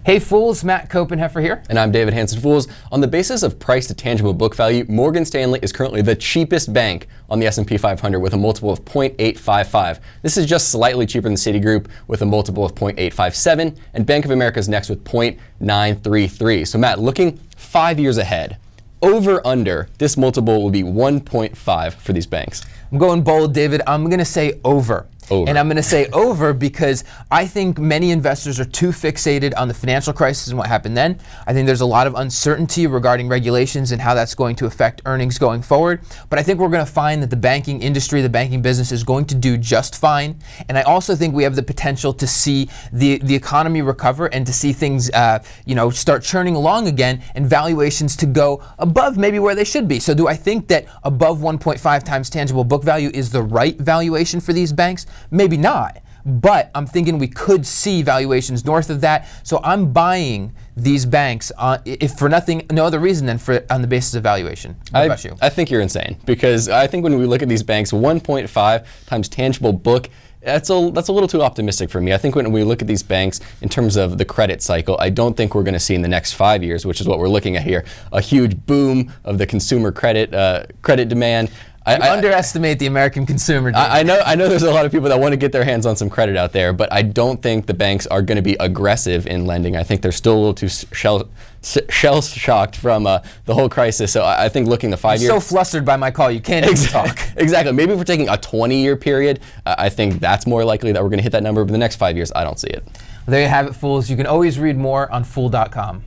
Hey fools, Matt Koppenheffer here. And I'm David Hanson. Fools, on the basis of price to tangible book value, Morgan Stanley is currently the cheapest bank on the S&P 500 with a multiple of 0.855. This is just slightly cheaper than Citigroup with a multiple of 0.857, and Bank of America is next with 0.933. So Matt, looking 5 years ahead, over under, this multiple will be 1.5 for these banks. I'm going bold, David. I'm going to say over. And I'm going to say over because I think many investors are too fixated on the financial crisis and what happened then. I think there's a lot of uncertainty regarding regulations and how that's going to affect earnings going forward. But I think we're going to find that the banking industry, the banking business is going to do just fine. And I also think we have the potential to see the economy recover and to see things start churning along again and valuations to go above maybe where they should be. So do I think that above 1.5 times tangible book value is the right valuation for these banks? Maybe not, but I'm thinking we could see valuations north of that. So I'm buying these banks if for no other reason than on the basis of valuation. What about you? I think you're insane, because I think when we look at these banks, 1.5 times tangible book, that's a little too optimistic for me. I think when we look at these banks in terms of the credit cycle, I don't think we're going to see in the next 5 years, which is what we're looking at here, a huge boom of the consumer credit demand. You underestimate the American consumer. I know there's a lot of people that want to get their hands on some credit out there, but I don't think the banks are going to be aggressive in lending. I think they're still a little too shell-shocked from the whole crisis. So I think looking the 5 years. So flustered by my call, you can't even talk. Exactly. Maybe if we're taking a 20-year period, I think that's more likely that we're going to hit that number. But the next 5 years, I don't see it. There you have it, fools. You can always read more on Fool.com.